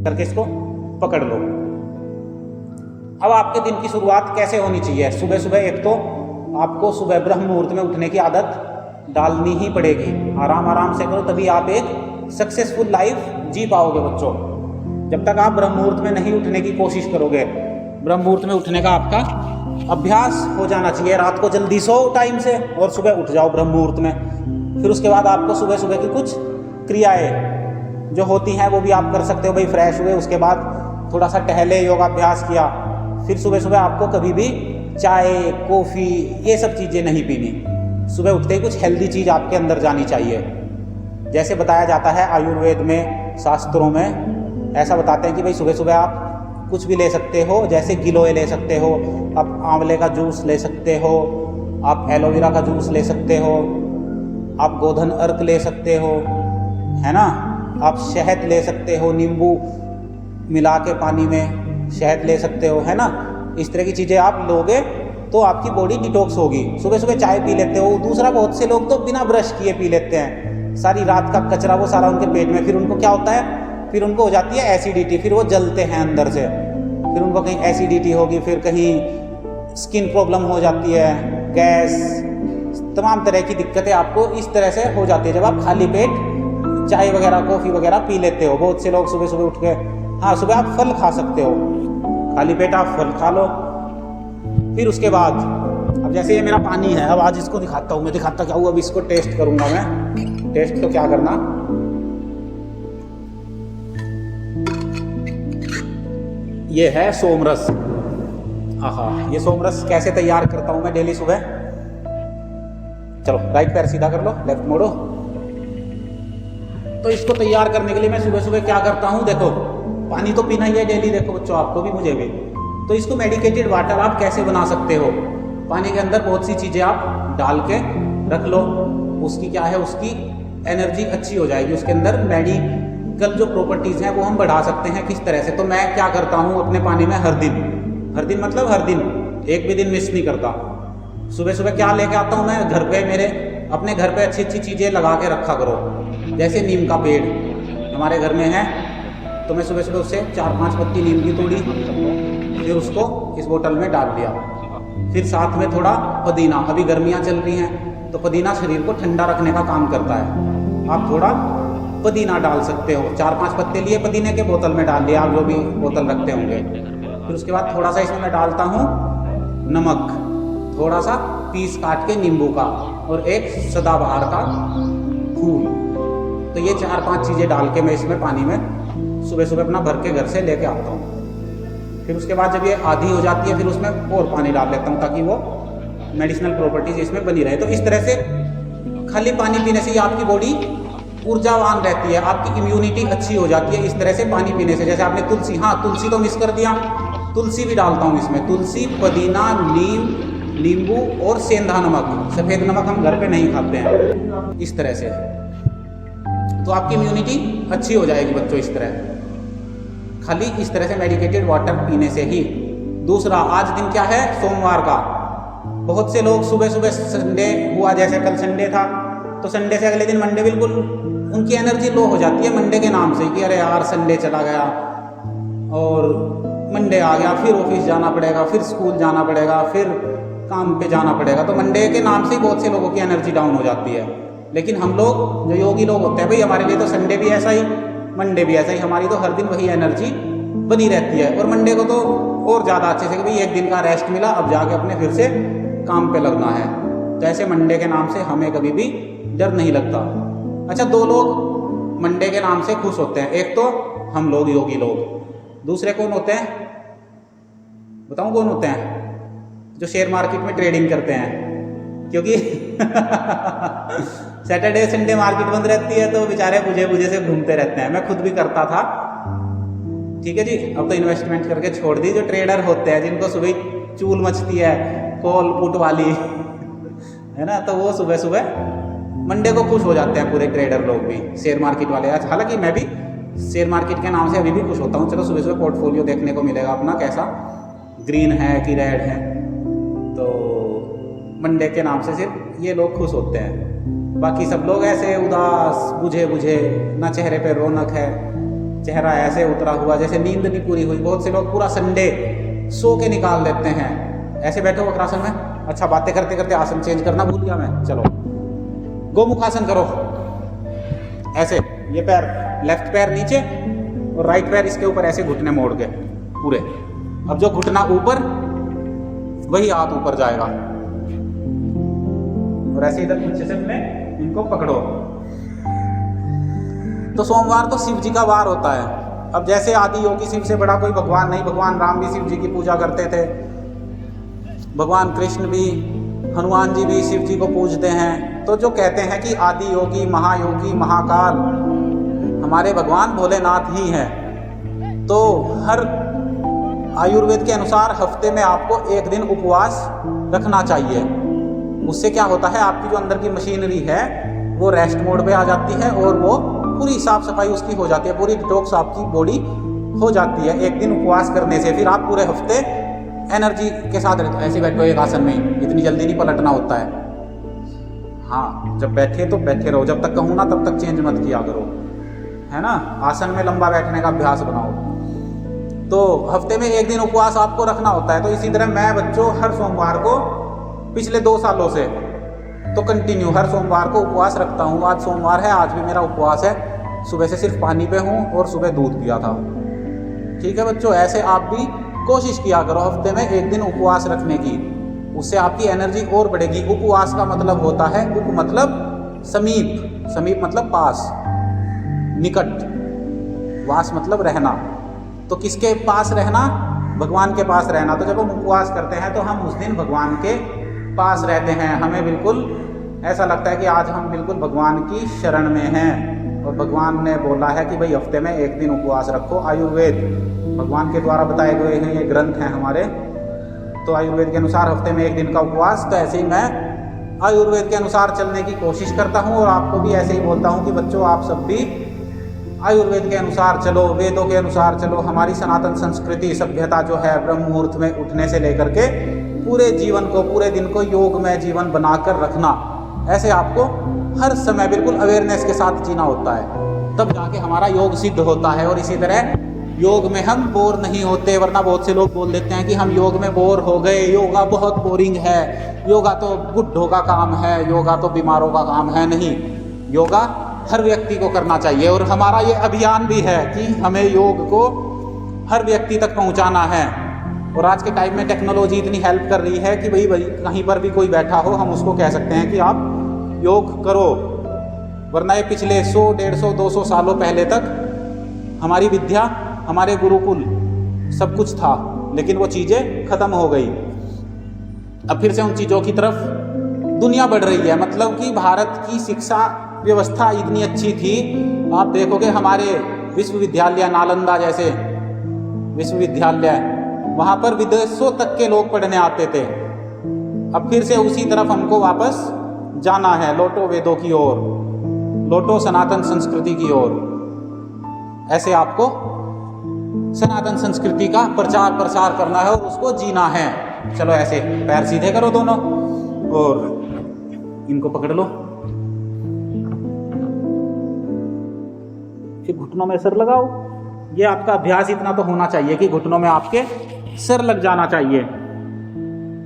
करके इसको पकड़ लो। अब आपके दिन की शुरुआत कैसे होनी चाहिए? सुबह सुबह एक तो आपको सुबह ब्रह्म मुहूर्त में उठने की आदत डालनी ही पड़ेगी। आराम आराम से करो, तभी आप एक सक्सेसफुल लाइफ जी पाओगे बच्चों। जब तक आप ब्रह्म मुहूर्त में नहीं उठने की कोशिश करोगे, ब्रह्म मुहूर्त में उठने का आपका अभ्यास हो जाना चाहिए। रात को जल्दी सो टाइम से और सुबह उठ जाओ ब्रह्म मुहूर्त में। फिर उसके बाद आपको सुबह सुबह की कुछ क्रियाएं जो होती हैं वो भी आप कर सकते हो। भाई फ्रेश हुए, उसके बाद थोड़ा सा टहले, योगाभ्यास किया। फिर सुबह सुबह आपको कभी भी चाय, कॉफ़ी, ये सब चीज़ें नहीं पीनी। सुबह उठते ही कुछ हेल्दी चीज़ आपके अंदर जानी चाहिए। जैसे बताया जाता है आयुर्वेद में, शास्त्रों में ऐसा बताते हैं कि भाई सुबह सुबह आप कुछ भी ले सकते हो। जैसे गिलोय ले सकते हो, आप आंवले का जूस ले सकते हो, आप एलोवेरा का जूस ले सकते हो, आप गोधन अर्क ले सकते हो, है ना। आप शहद ले सकते हो, नींबू मिला के पानी में शहद ले सकते हो, है ना। इस तरह की चीज़ें आप लोगे तो आपकी बॉडी डिटॉक्स होगी। सुबह सुबह चाय पी लेते हो। दूसरा, बहुत से लोग तो बिना ब्रश किए पी लेते हैं। सारी रात का कचरा वो सारा उनके पेट में, फिर उनको क्या होता है, फिर उनको हो जाती है एसिडिटी, फिर वो जलते हैं अंदर से। फिर उनको कहीं एसिडिटी होगी, फिर कहीं स्किन प्रॉब्लम हो जाती है, गैस, तमाम तरह की दिक्कतें आपको इस तरह से हो जाती है जब आप खाली पेट चाय वगैरह, कॉफ़ी वगैरह पी लेते हो। बहुत से लोग सुबह सुबह उठ के, हाँ सुबह आप फल खा सकते हो, खाली पेट आप फल खा लो। फिर उसके बाद अब जैसे ये मेरा पानी है, अब आज इसको दिखाता हूँ मैं। दिखाता क्या हूँ, अब इसको टेस्ट करूँगा मैं। टेस्ट तो क्या करना, ये है सोमरस। आहा, ये सोमरस कैसे तैयार करता हूँ मैं डेली सुबह। चलो राइट पैर सीधा कर लो, लेफ्ट मोड़ो। तो इसको तैयार करने के लिए मैं सुबह सुबह क्या करता हूँ, देखो पानी तो पीना ही है डेली, देखो बच्चों आपको भी मुझे भी। तो इसको मेडिकेटेड वाटर आप कैसे बना सकते हो। पानी के अंदर बहुत सी चीज़ें आप डाल के रख लो, उसकी क्या है, उसकी एनर्जी अच्छी हो जाएगी। उसके अंदर मेडिकल जो प्रॉपर्टीज़ हैं वो हम बढ़ा सकते हैं। किस तरह से, तो मैं क्या करता हूँ अपने पानी में हर दिन मतलब हर दिन, एक भी दिन मिस नहीं करता। सुबह सुबह क्या लेके आता हूँ मैं, घर पे मेरे अपने घर पे अच्छी अच्छी चीज़ें लगा के रखा करो। जैसे नीम का पेड़ हमारे घर में है, तो मैं सुबह सुबह उससे 4-5 पत्ती नीम की तोड़ी, फिर उसको इस बोतल में डाल दिया। फिर साथ में थोड़ा पुदीना, अभी गर्मियाँ चल रही हैं तो पुदीना शरीर को ठंडा रखने का काम करता है। आप थोड़ा पुदीना डाल सकते हो, 4-5 पत्ते लिए पुदीने के, बोतल में डाल लिया, आप जो भी बोतल रखते होंगे। फिर उसके बाद थोड़ा सा इसमें मैं डालता हूँ नमक, थोड़ा सा पीस काट के नींबू का, और एक सदाबहार का फूल। तो ये 4-5 चीज़ें डाल के मैं इसमें पानी में सुबह सुबह अपना भर के घर से लेके आता हूँ। फिर उसके बाद जब ये आधी हो जाती है, फिर उसमें और पानी डाल लेता हूँ ताकि वो मेडिसिनल प्रॉपर्टीज इसमें बनी रहे। तो इस तरह से खाली पानी पीने से ही आपकी बॉडी ऊर्जावान रहती है, आपकी इम्यूनिटी अच्छी हो जाती है इस तरह से पानी पीने से। जैसे आपने तुलसी, हाँ तुलसी तो मिस कर दिया, तुलसी भी डालता हूँ इसमें। तुलसी, पुदीना, नीम, नींबू और सेंधा नमक। सफ़ेद नमक हम घर पे नहीं खाते हैं। इस तरह से तो आपकी इम्यूनिटी अच्छी हो जाएगी बच्चों, इस तरह, खाली इस तरह से मेडिकेटेड वाटर पीने से ही। दूसरा, आज दिन क्या है, सोमवार का। बहुत से लोग सुबह सुबह, संडे हुआ, जैसे कल संडे था, तो संडे से अगले दिन मंडे, बिल्कुल उनकी एनर्जी लो हो जाती है मंडे के नाम से, कि अरे यार संडे चला गया और मंडे आ गया, फिर ऑफिस जाना पड़ेगा, फिर स्कूल जाना पड़ेगा, फिर काम पे जाना पड़ेगा। तो मंडे के नाम से ही बहुत से लोगों की एनर्जी डाउन हो जाती है। लेकिन हम लोग जो योगी लोग होते हैं, भाई हमारे लिए तो संडे भी ऐसा ही, मंडे भी ऐसा ही, हमारी तो हर दिन वही एनर्जी बनी रहती है। और मंडे को तो और ज़्यादा अच्छे से कि भाई एक दिन का रेस्ट मिला, अब जाके अपने फिर से काम पे लगना है। तो ऐसे मंडे के नाम से हमें कभी भी डर नहीं लगता। अच्छा, 2 लोग मंडे के नाम से खुश होते हैं। एक तो हम लोग योगी लोग, दूसरे कौन होते हैं, बताऊँ कौन होते हैं, जो शेयर मार्केट में ट्रेडिंग करते हैं। क्योंकि सैटरडे संडे मार्केट बंद रहती है तो बेचारे बुझे बुझे से घूमते रहते हैं। मैं खुद भी करता था, ठीक है जी। अब तो इन्वेस्टमेंट करके छोड़ दी। जो ट्रेडर होते हैं, जिनको सुबह चूल मचती है कॉल पुट वाली है ना, तो वो सुबह सुबह मंडे को खुश हो जाते हैं पूरे ट्रेडर लोग भी, शेयर मार्केट वाले। आज हालांकि मैं भी शेयर मार्केट के नाम से अभी भी खुश होता हूँ। चलो सुबह सुबह पोर्टफोलियो देखने को मिलेगा अपना, कैसा ग्रीन है कि रेड है। तो मंडे के नाम से सिर्फ ये लोग खुश होते हैं, बाकी सब लोग ऐसे उदास, बुझे बुझे, ना चेहरे पे रौनक है, चेहरा ऐसे उतरा हुआ जैसे नींद नहीं पूरी हुई। बहुत से लोग पूरा संडे सो के निकाल देते हैं। ऐसे बैठे हो वक्रासन में। अच्छा, बातें करते करते आसन चेंज करना भूल गया मैं। चलो, गोमुखासन करो। ऐसे ये पैर, लेफ्ट पैर नीचे और राइट पैर इसके ऊपर, ऐसे घुटने मोड़ के पूरे। अब जो घुटना ऊपर, वही हाथ ऊपर जाएगा और ऐसे इधर पीछे से में इनको पकड़ो। तो सोमवार तो शिव जी का वार होता है। अब जैसे आदि योगी शिव से बड़ा कोई भगवान नहीं। भगवान राम भी शिव जी की पूजा करते थे, भगवान कृष्ण भी, हनुमान जी भी शिव जी को पूजते हैं। तो जो कहते हैं कि आदि योगी, महायोगी, महाकाल हमारे भगवान भोलेनाथ ही हैं। तो हर आयुर्वेद के अनुसार हफ्ते में आपको एक दिन उपवास रखना चाहिए। उससे क्या होता है, आपकी जो अंदर की मशीनरी है वो रेस्ट मोड पे आ जाती है और वो पूरी साफ सफाई उसकी हो जाती है, पूरी डिटॉक्स आपकी बॉडी हो जाती है एक दिन उपवास करने से। फिर आप पूरे हफ्ते एनर्जी के साथ रहते। ऐसे बैठो एक आसन में, इतनी जल्दी नहीं पलटना होता है। हाँ, जब बैठे तो बैठे रहो, जब तक कहूँ ना तब तक चेंज मत किया करो, है ना। आसन में लंबा बैठने का अभ्यास बनाओ। तो हफ्ते में एक दिन उपवास आपको रखना होता है। तो इसी तरह मैं बच्चों हर सोमवार को पिछले 2 सालों से तो कंटिन्यू हर सोमवार को उपवास रखता हूँ। आज सोमवार है, आज भी मेरा उपवास है। सुबह से सिर्फ पानी पे हूँ और सुबह दूध पिया था। ठीक है बच्चों, ऐसे आप भी कोशिश किया करो हफ्ते में एक दिन उपवास रखने की। उससे आपकी एनर्जी और बढ़ेगी। उपवास का मतलब होता है, उप मतलब समीप, समीप मतलब पास, निकट, वास मतलब रहना। तो किसके पास रहना? भगवान के पास रहना। तो जब हम उपवास करते हैं तो हम उस दिन भगवान के पास रहते हैं। हमें बिल्कुल ऐसा लगता है कि आज हम बिल्कुल भगवान की शरण में हैं। और भगवान ने बोला है कि भाई हफ्ते में एक दिन उपवास रखो। आयुर्वेद भगवान के द्वारा बताए गए हैं, ये ग्रंथ हैं हमारे। तो आयुर्वेद के अनुसार हफ्ते में एक दिन का उपवास। तो ऐसे ही मैं आयुर्वेद के अनुसार चलने की कोशिश करता हूँ और आपको भी ऐसे ही बोलता हूँ कि बच्चों आप सब भी आयुर्वेद के अनुसार चलो, वेदों के अनुसार चलो। हमारी सनातन संस्कृति सभ्यता जो है, ब्रह्म मुहूर्त में उठने से लेकर के पूरे जीवन को, पूरे दिन को योग में जीवन बनाकर रखना। ऐसे आपको हर समय बिल्कुल अवेयरनेस के साथ जीना होता है, तब जाके हमारा योग सिद्ध होता है। और इसी तरह योग में हम बोर नहीं होते। वरना बहुत से लोग बोल देते हैं कि हम योग में बोर हो गए, योगा बहुत बोरिंग है, योगा तो बुड्ढों का काम है, योगा तो बीमारों का काम है। नहीं, योगा हर व्यक्ति को करना चाहिए। और हमारा ये अभियान भी है कि हमें योग को हर व्यक्ति तक पहुंचाना है। और आज के टाइम में टेक्नोलॉजी इतनी हेल्प कर रही है कि भाई कहीं पर भी कोई बैठा हो, हम उसको कह सकते हैं कि आप योग करो। वरना ये पिछले 100, 150, 200 सालों पहले तक हमारी विद्या, हमारे गुरुकुल सब कुछ था, लेकिन वो चीज़ें खत्म हो गई। अब फिर से उन चीज़ों की तरफ दुनिया बढ़ रही है। मतलब कि भारत की शिक्षा व्यवस्था इतनी अच्छी थी, आप देखोगे हमारे विश्वविद्यालय, नालंदा जैसे विश्वविद्यालय, वहाँ पर विदेशों तक के लोग पढ़ने आते थे। अब फिर से उसी तरफ हमको वापस जाना है, लौटो वेदों की ओर, लौटो सनातन संस्कृति की ओर। ऐसे आपको सनातन संस्कृति का प्रचार प्रसार करना है और उसको जीना है। चलो ऐसे पैर सीधे करो दोनों और इनको पकड़ लो। फिर घुटनों में सिर लगाओ। ये आपका अभ्यास इतना तो होना चाहिए कि घुटनों में आपके सिर लग जाना चाहिए।